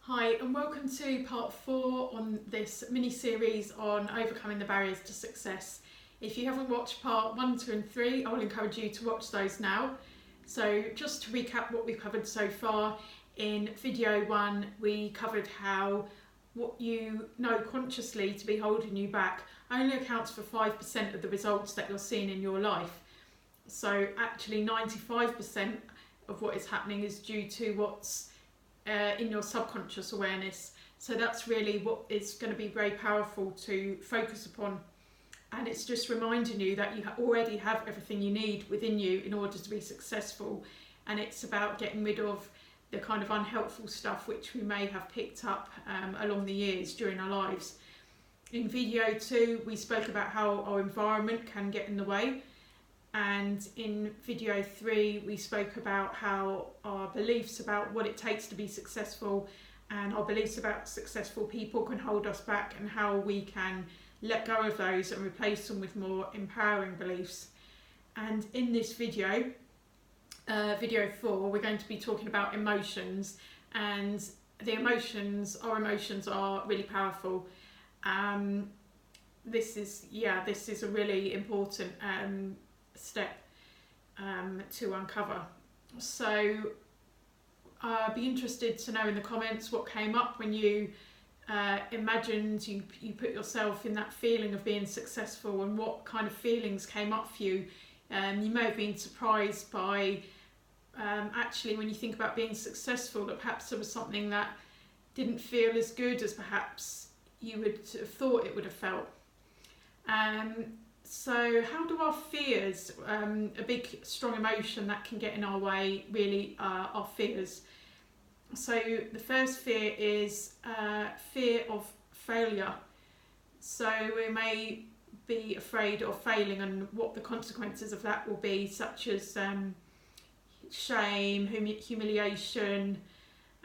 Hi and welcome to part 4 on this mini-series on overcoming the barriers to success. If you haven't watched part 1, 2 and 3, I will encourage you to watch those now. So just to recap what we've covered so far, in video 1 we covered how what you know consciously to be holding you back only accounts for 5% of the results that you're seeing in your life. So actually 95% of what is happening is due to what's in your subconscious awareness. So that's really what is going to be very powerful to focus upon, and it's just reminding you that you already have everything you need within you in order to be successful, and it's about getting rid of the kind of unhelpful stuff which we may have picked up along the years during our lives. In video 2 we spoke about how our environment can get in the way, and in video 3 we spoke about how our beliefs about what it takes to be successful and our beliefs about successful people can hold us back, and how we can let go of those and replace them with more empowering beliefs. And in this video, video 4, we're going to be talking about emotions, and our emotions are really powerful. This is a really important step to uncover. So I'd be interested to know in the comments what came up when you imagined you put yourself in that feeling of being successful, and what kind of feelings came up for you. You may have been surprised by actually, when you think about being successful, that perhaps there was something that didn't feel as good as perhaps you would have thought it would have felt. So how do our fears, a big strong emotion that can get in our way, really our fears? So the first fear is fear of failure. So we may be afraid of failing and what the consequences of that will be, such as shame, humiliation,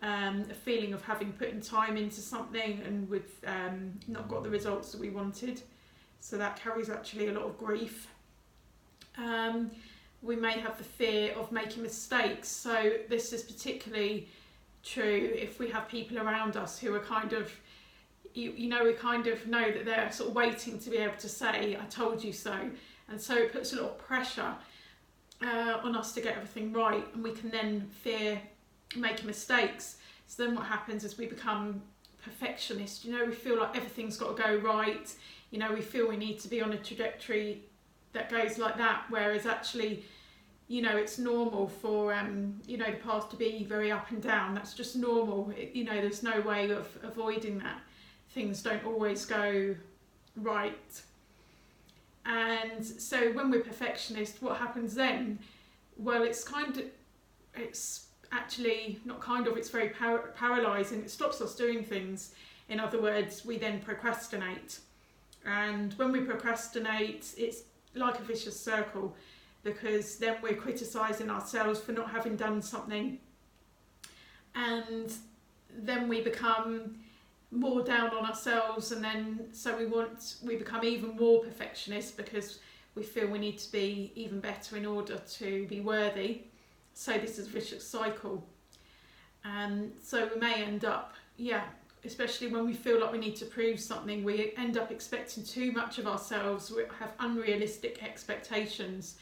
a feeling of having put in time into something and with not got the results that we wanted. So that carries actually a lot of grief. We may have the fear of making mistakes. So this is particularly true if we have people around us who are kind of, we kind of know that they're sort of waiting to be able to say, I told you so. And so it puts a lot of pressure on us to get everything right, and we can then fear making mistakes. So then what happens is we become perfectionists. We feel like everything's got to go right. We feel we need to be on a trajectory that goes like that, whereas actually, it's normal for, the path to be very up and down. That's just normal. There's no way of avoiding that. Things don't always go right. And so when we're perfectionists, what happens then? Well, it's actually not kind of, it's very paralysing. It stops us doing things. In other words, we then procrastinate. And when we procrastinate, it's like a vicious circle, because then we're criticising ourselves for not having done something, and then we become more down on ourselves, and then so we become even more perfectionist because we feel we need to be even better in order to be worthy. So this is a vicious cycle, and so we may end up, especially when we feel like we need to prove something, we end up expecting too much of ourselves. We have unrealistic expectations.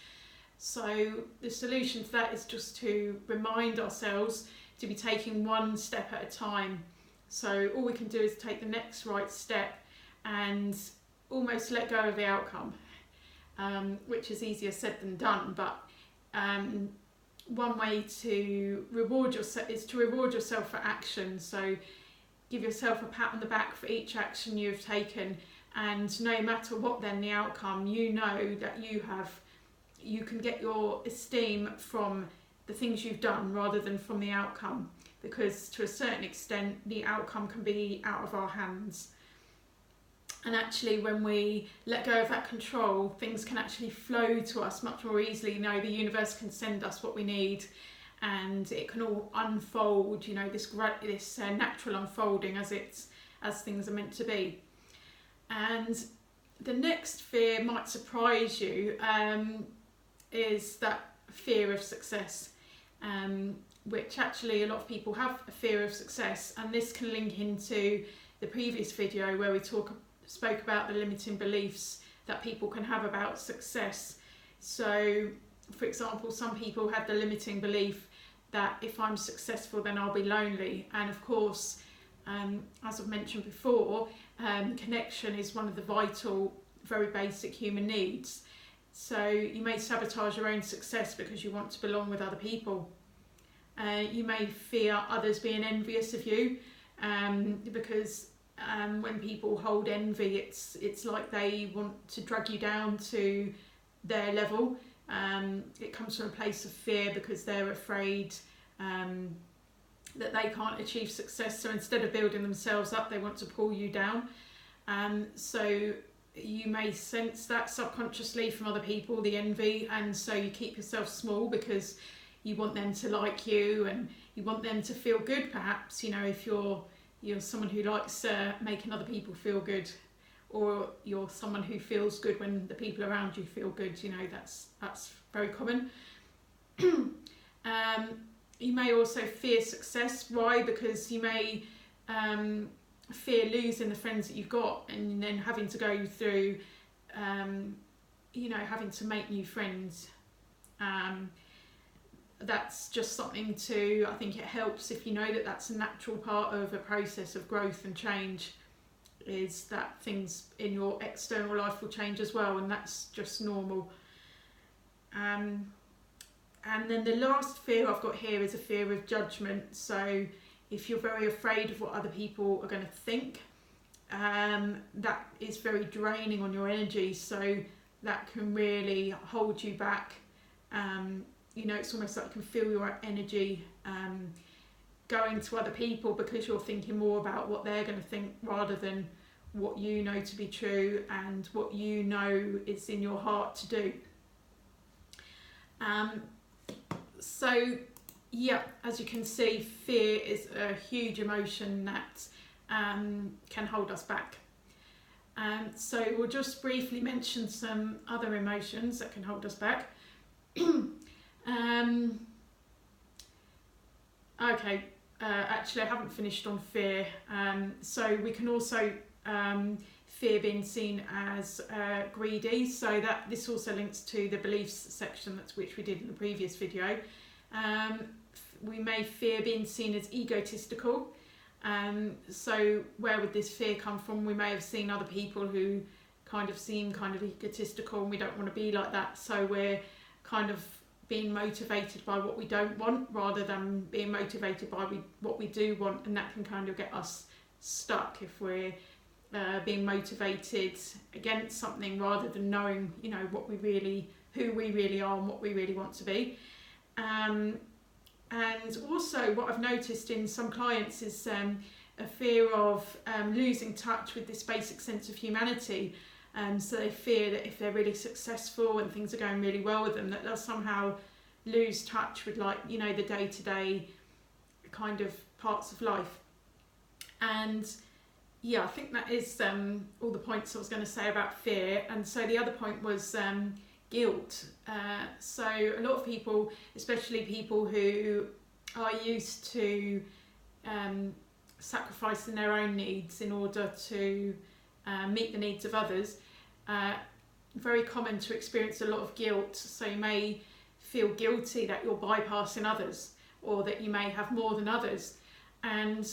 So the solution to that is just to remind ourselves to be taking one step at a time. So all we can do is take the next right step and almost let go of the outcome, which is easier said than done. But one way to reward yourself is to reward yourself for action. So give yourself a pat on the back for each action you've taken, and no matter what then the outcome, that you can get your esteem from the things you've done rather than from the outcome, because to a certain extent the outcome can be out of our hands. And actually when we let go of that control, things can actually flow to us much more easily. The universe can send us what we need, and it can all unfold, this natural unfolding as things are meant to be. And the next fear might surprise you, is that fear of success. which actually a lot of people have a fear of success, and this can link into the previous video where we spoke about the limiting beliefs that people can have about success. So, for example, some people have the limiting belief that if I'm successful then I'll be lonely, and of course, as I've mentioned before, connection is one of the vital, very basic human needs. So you may sabotage your own success because you want to belong with other people. You may fear others being envious of you, because when people hold envy, it's like they want to drag you down to their level. It comes from a place of fear because they're afraid that they can't achieve success. So instead of building themselves up, they want to pull you down. So you may sense that subconsciously from other people, the envy, and so you keep yourself small because you want them to like you and you want them to feel good. Perhaps, you know, if you're someone who likes making other people feel good, or you're someone who feels good when the people around you feel good, you know, that's very common. You may also fear success. Why? Because you may fear losing the friends that you've got, and then having to go through, having to make new friends. That's just something I think it helps if you know that that's a natural part of a process of growth and change, is that things in your external life will change as well, and that's just normal. And then the last fear I've got here is a fear of judgment. So if you're very afraid of what other people are going to think, that is very draining on your energy, so that can really hold you back. It's almost like you can feel your energy going to other people because you're thinking more about what they're going to think rather than what you know to be true and what you know is in your heart to do. As you can see, fear is a huge emotion that can hold us back. So we'll just briefly mention some other emotions that can hold us back. Actually I haven't finished on fear. So we can also fear being seen as greedy, so that this also links to the beliefs section which we did in the previous video. We may fear being seen as egotistical. So where would this fear come from? We may have seen other people who seem egotistical, and we don't want to be like that, so we're kind of being motivated by what we don't want rather than being motivated by what we do want, and that can kind of get us stuck if we're being motivated against something rather than knowing, who we really are and what we really want to be. And also what I've noticed in some clients is a fear of losing touch with this basic sense of humanity. So they fear that if they're really successful and things are going really well with them, that they'll somehow lose touch with the day-to-day kind of parts of life. And I think that is all the points I was going to say about fear. And so the other point was guilt. So a lot of people, especially people who are used to sacrificing their own needs in order to meet the needs of others, very common to experience a lot of guilt. So you may feel guilty that you're bypassing others, or that you may have more than others. And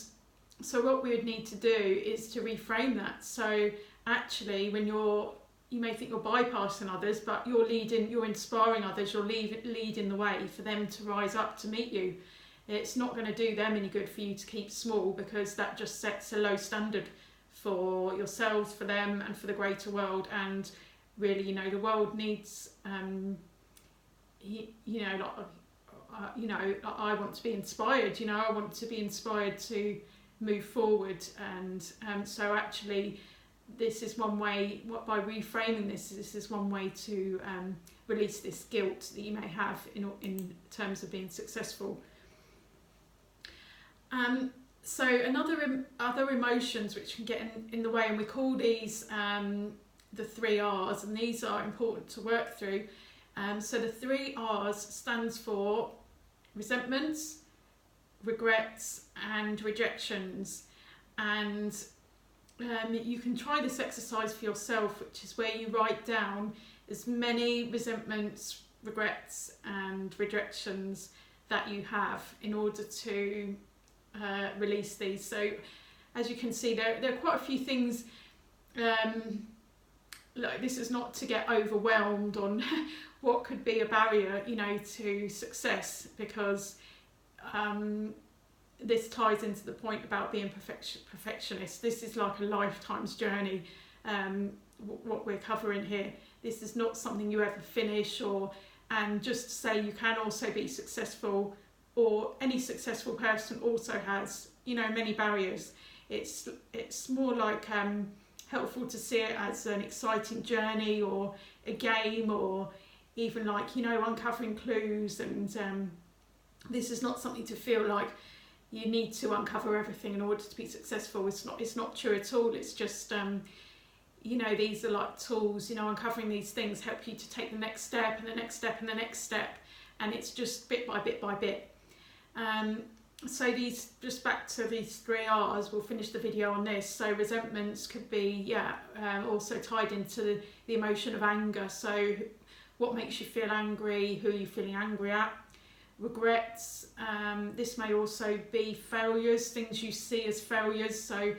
so what we would need to do is to reframe that. So actually, when you may think you're bypassing others, but you're inspiring others, you're leading the way for them to rise up to meet you. It's not going to do them any good for you to keep small, because that just sets a low standard for yourselves, for them, and for the greater world. And really, the world needs, I want to be inspired. I want to be inspired to move forward. And so actually, this is one way. By reframing this is one way to release this guilt that you may have in terms of being successful. So other emotions which can get in the way, and we call these the 3 R's, and these are important to work through. So the 3 R's stands for resentments, regrets and rejections. And you can try this exercise for yourself, which is where you write down as many resentments, regrets and rejections that you have in order to release these. So as you can see, there are quite a few things. Like, this is not to get overwhelmed on what could be a barrier, you know, to success, because this ties into the point about being perfectionist. This is like a lifetime's journey, what we're covering here. This is not something you ever finish, and just to say you can also be successful, or any successful person also has, you know, many barriers. It's more like helpful to see it as an exciting journey, or a game, or even like, you know, uncovering clues. And this is not something to feel like you need to uncover everything in order to be successful. It's not true at all. It's just you know, these are like tools. You know, uncovering these things help you to take the next step and the next step and the next step, and it's just bit by bit by bit. So these, just back to these 3 R's, we'll finish the video on this. So resentments could be, also tied into the emotion of anger. So what makes you feel angry? Who are you feeling angry at? Regrets, this may also be failures, things you see as failures. So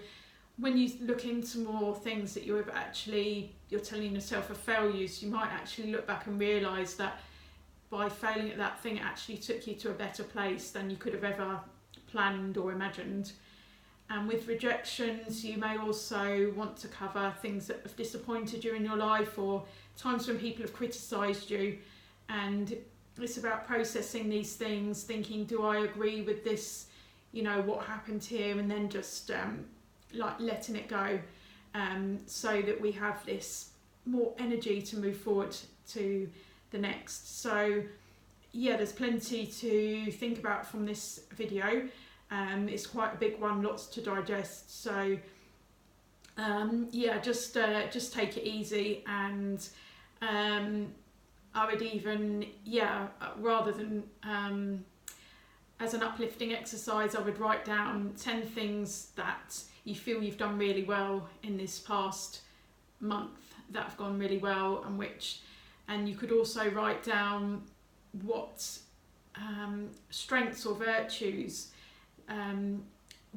when you look into more things that you're telling yourself are failures, you might actually look back and realise that by failing at that thing, it actually took you to a better place than you could have ever planned or imagined. And with rejections, you may also want to cover things that have disappointed you in your life, or times when people have criticised you. And it's about processing these things, thinking, do I agree with this, you know, what happened here, and then just like letting it go, so that we have this more energy to move forward to the next. So yeah, there's plenty to think about from this video. It's quite a big one, lots to digest. So yeah, just take it easy. And I would even, rather than as an uplifting exercise, I would write down 10 things that you feel you've done really well in this past month, that have gone really well, and you could also write down what strengths or virtues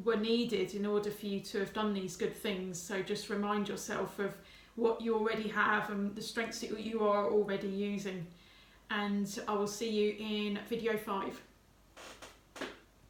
were needed in order for you to have done these good things. So just remind yourself of what you already have and the strengths that you are already using. And I will see you in video 5.